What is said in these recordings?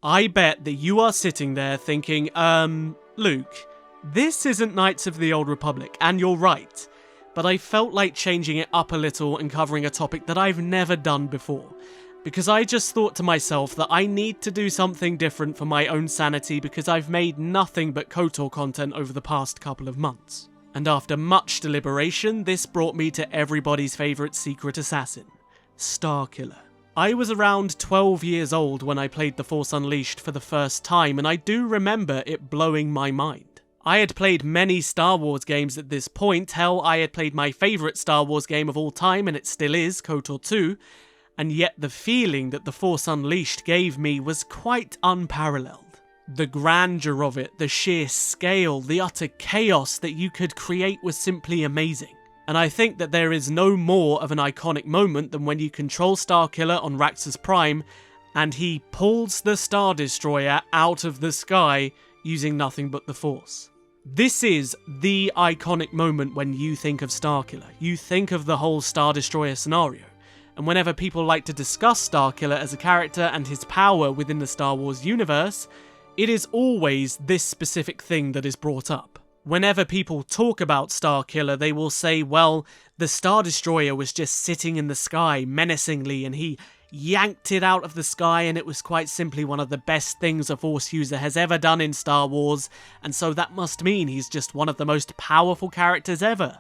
I bet that you are sitting there thinking, Luke, this isn't Knights of the Old Republic, and you're right. But I felt like changing it up a little and covering a topic that I've never done before. Because I just thought to myself that I need to do something different for my own sanity because I've made nothing but KOTOR content over the past couple of months. And after much deliberation, this brought me to everybody's favourite secret assassin, Starkiller. I was around 12 years old when I played The Force Unleashed for the first time, and I do remember it blowing my mind. I had played many Star Wars games at this point. Hell, I had played my favourite Star Wars game of all time, and it still is, KOTOR 2, and yet the feeling that The Force Unleashed gave me was quite unparalleled. The grandeur of it, the sheer scale, the utter chaos that you could create was simply amazing. And I think that there is no more of an iconic moment than when you control Starkiller on Raxus Prime, and he pulls the Star Destroyer out of the sky using nothing but the Force. This is the iconic moment when you think of Starkiller. You think of the whole Star Destroyer scenario. And whenever people like to discuss Starkiller as a character and his power within the Star Wars universe, it is always this specific thing that is brought up. Whenever people talk about Starkiller, they will say, well, the Star Destroyer was just sitting in the sky menacingly and he yanked it out of the sky and it was quite simply one of the best things a Force user has ever done in Star Wars, and so that must mean he's just one of the most powerful characters ever.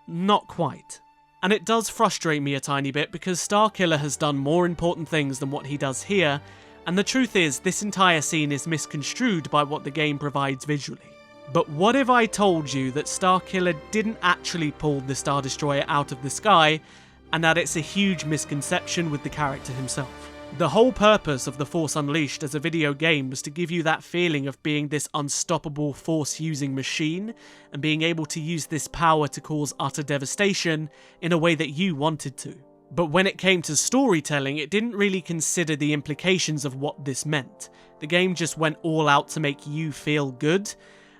Not quite. And it does frustrate me a tiny bit because Starkiller has done more important things than what he does here, and the truth is this entire scene is misconstrued by what the game provides visually. But what if I told you that Starkiller didn't actually pull the Star Destroyer out of the sky, and that it's a huge misconception with the character himself? The whole purpose of The Force Unleashed as a video game was to give you that feeling of being this unstoppable Force-using machine, and being able to use this power to cause utter devastation in a way that you wanted to. But when it came to storytelling, it didn't really consider the implications of what this meant. The game just went all out to make you feel good.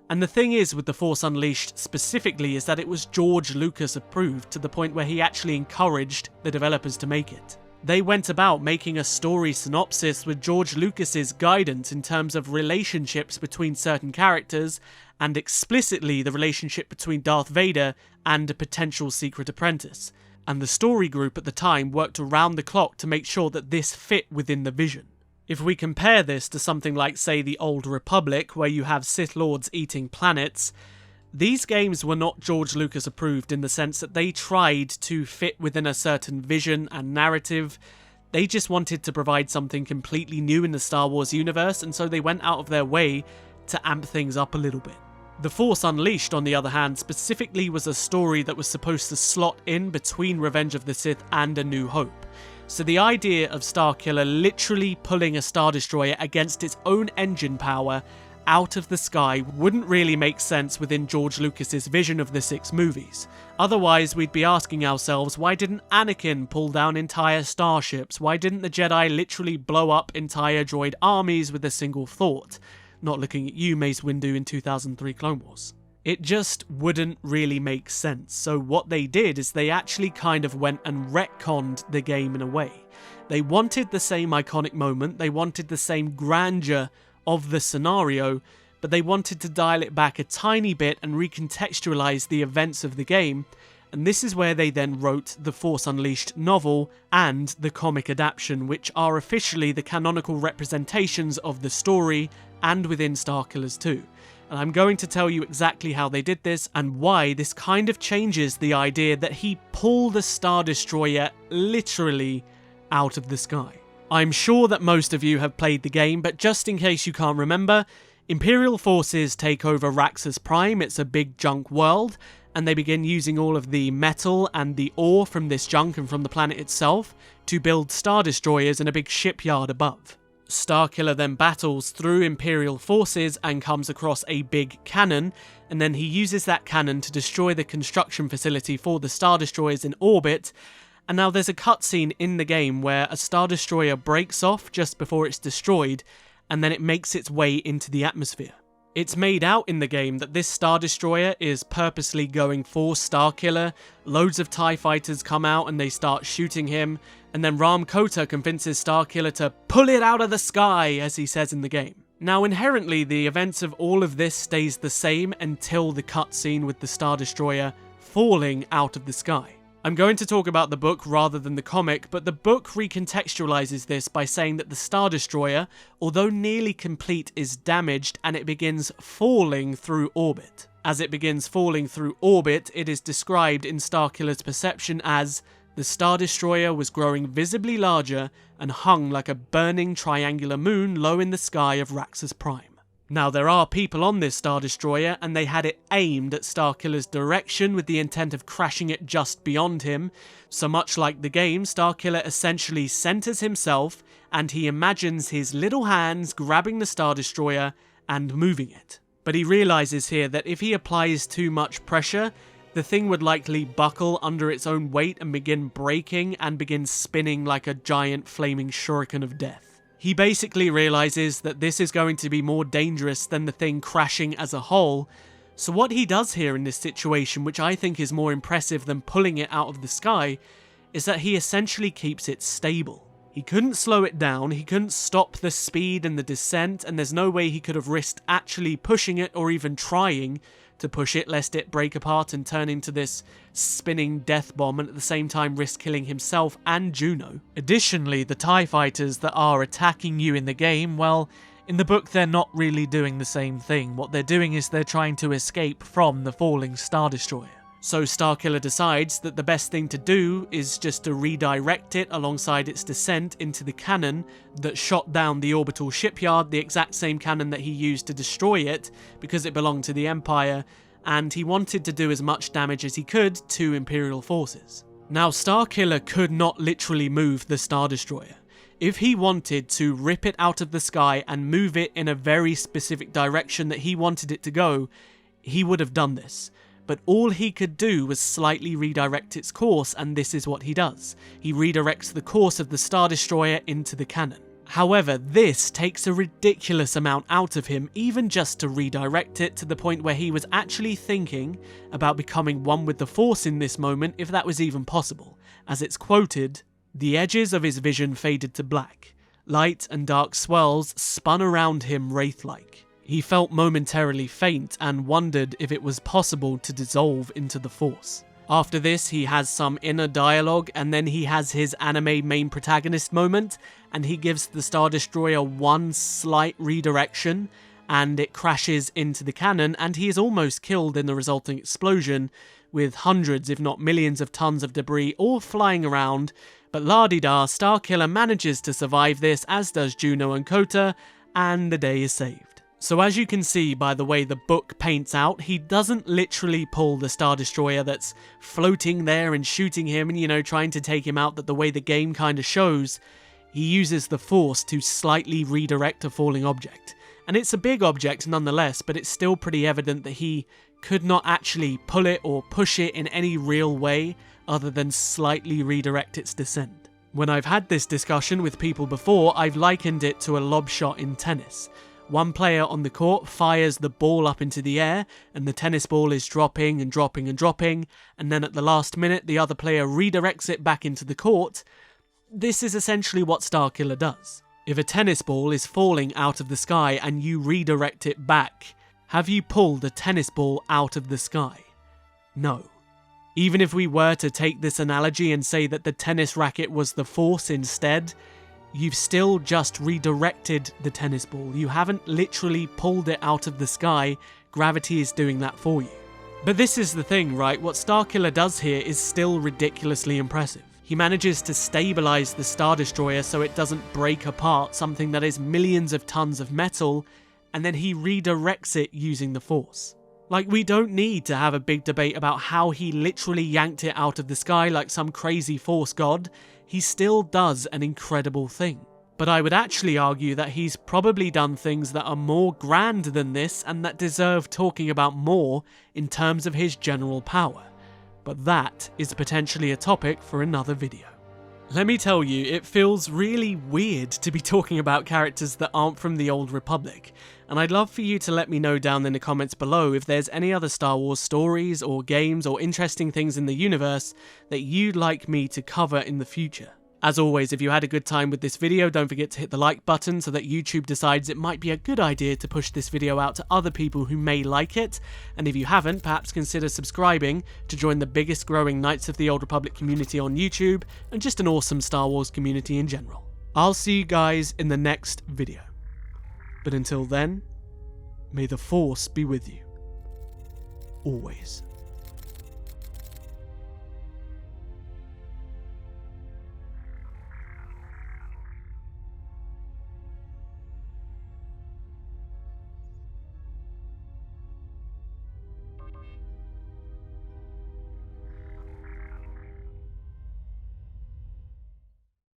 And the thing is with The Force Unleashed specifically is that it was George Lucas approved to the point where he actually encouraged the developers to make it. They went about making a story synopsis with George Lucas's guidance in terms of relationships between certain characters, and explicitly the relationship between Darth Vader and a potential secret apprentice. And the story group at the time worked around the clock to make sure that this fit within the vision. If we compare this to something like, say, the Old Republic, where you have Sith Lords eating planets, these games were not George Lucas approved in the sense that they tried to fit within a certain vision and narrative. They just wanted to provide something completely new in the Star Wars universe, and so they went out of their way to amp things up a little bit. The Force Unleashed, on the other hand, specifically was a story that was supposed to slot in between Revenge of the Sith and A New Hope. So the idea of Starkiller literally pulling a Star Destroyer against its own engine power out of the sky wouldn't really make sense within George Lucas's vision of the 6 movies. Otherwise, we'd be asking ourselves, why didn't Anakin pull down entire starships? Why didn't the Jedi literally blow up entire droid armies with a single thought? Not looking at you, Mace Windu, in 2003 Clone Wars. It just wouldn't really make sense. So what they did is they actually kind of went and retconned the game in a way. They wanted the same iconic moment, they wanted the same grandeur of the scenario, but they wanted to dial it back a tiny bit and recontextualize the events of the game, and this is where they then wrote the Force Unleashed novel and the comic adaptation, which are officially the canonical representations of the story and within Starkillers 2. And I'm going to tell you exactly how they did this and why this kind of changes the idea that he pulled the Star Destroyer literally out of the sky. I'm sure that most of you have played the game, but just in case you can't remember, Imperial forces take over Raxus Prime. It's a big junk world, and they begin using all of the metal and the ore from this junk and from the planet itself to build Star Destroyers in a big shipyard above. Starkiller then battles through Imperial forces and comes across a big cannon, and then he uses that cannon to destroy the construction facility for the Star Destroyers in orbit. And now there's a cutscene in the game where a Star Destroyer breaks off just before it's destroyed, and then it makes its way into the atmosphere. It's made out in the game that this Star Destroyer is purposely going for Starkiller. Loads of TIE fighters come out and they start shooting him, and then Ram Kota convinces Starkiller to pull it out of the sky, as he says in the game. Now, inherently, the events of all of this stays the same until the cutscene with the Star Destroyer falling out of the sky. I'm going to talk about the book rather than the comic, but the book recontextualizes this by saying that the Star Destroyer, although nearly complete, is damaged and it begins falling through orbit. As it begins falling through orbit, it is described in Starkiller's perception as the Star Destroyer was growing visibly larger and hung like a burning triangular moon low in the sky of Raxus Prime. Now, there are people on this Star Destroyer, and they had it aimed at Starkiller's direction with the intent of crashing it just beyond him. So much like the game, Starkiller essentially centers himself, and he imagines his little hands grabbing the Star Destroyer and moving it. But he realizes here that if he applies too much pressure, the thing would likely buckle under its own weight and begin breaking and begin spinning like a giant flaming shuriken of death. He basically realizes that this is going to be more dangerous than the thing crashing as a whole, so what he does here in this situation, which I think is more impressive than pulling it out of the sky, is that he essentially keeps it stable. He couldn't slow it down, he couldn't stop the speed and the descent, and there's no way he could have risked actually pushing it or even trying to push it lest it break apart and turn into this spinning death bomb and at the same time risk killing himself and Juno. Additionally, the TIE fighters that are attacking you in the game, well, in the book they're not really doing the same thing. What they're doing is they're trying to escape from the falling Star Destroyer. So Starkiller decides that the best thing to do is just to redirect it alongside its descent into the cannon that shot down the orbital shipyard, the exact same cannon that he used to destroy it because it belonged to the Empire, and he wanted to do as much damage as he could to Imperial forces. Now, Starkiller could not literally move the Star Destroyer. If he wanted to rip it out of the sky and move it in a very specific direction that he wanted it to go, he would have done this. But all he could do was slightly redirect its course, and this is what he does. He redirects the course of the Star Destroyer into the cannon. However, this takes a ridiculous amount out of him, even just to redirect it, to the point where he was actually thinking about becoming one with the Force in this moment, if that was even possible. As it's quoted, "The edges of his vision faded to black. Light and dark swirls spun around him wraith-like. He felt momentarily faint and wondered if it was possible to dissolve into the Force." After this, he has some inner dialogue, and then he has his anime main protagonist moment, and he gives the Star Destroyer one slight redirection, and it crashes into the cannon, and he is almost killed in the resulting explosion, with hundreds if not millions of tons of debris all flying around. But la-di-da, Starkiller manages to survive this, as does Juno and Kota, and the day is saved. So as you can see by the way the book paints out, he doesn't literally pull the Star Destroyer that's floating there and shooting him and, trying to take him out that the way the game kind of shows. He uses the Force to slightly redirect a falling object. And it's a big object nonetheless, but it's still pretty evident that he could not actually pull it or push it in any real way other than slightly redirect its descent. When I've had this discussion with people before, I've likened it to a lob shot in tennis. One player on the court fires the ball up into the air, and the tennis ball is dropping and dropping and dropping, and then at the last minute the other player redirects it back into the court. This is essentially what Starkiller does. If a tennis ball is falling out of the sky and you redirect it back, have you pulled a tennis ball out of the sky? No. Even if we were to take this analogy and say that the tennis racket was the Force instead, you've still just redirected the tennis ball. You haven't literally pulled it out of the sky. Gravity is doing that for you. But this is the thing, right? What Starkiller does here is still ridiculously impressive. He manages to stabilize the Star Destroyer so it doesn't break apart, something that is millions of tons of metal, and then he redirects it using the Force. Like, we don't need to have a big debate about how he literally yanked it out of the sky like some crazy Force god. He still does an incredible thing. But I would actually argue that he's probably done things that are more grand than this and that deserve talking about more in terms of his general power. But that is potentially a topic for another video. Let me tell you, it feels really weird to be talking about characters that aren't from the Old Republic, and I'd love for you to let me know down in the comments below if there's any other Star Wars stories or games or interesting things in the universe that you'd like me to cover in the future. As always, if you had a good time with this video, don't forget to hit the like button so that YouTube decides it might be a good idea to push this video out to other people who may like it, and if you haven't, perhaps consider subscribing to join the biggest growing Knights of the Old Republic community on YouTube, and just an awesome Star Wars community in general. I'll see you guys in the next video. But until then, may the Force be with you. Always.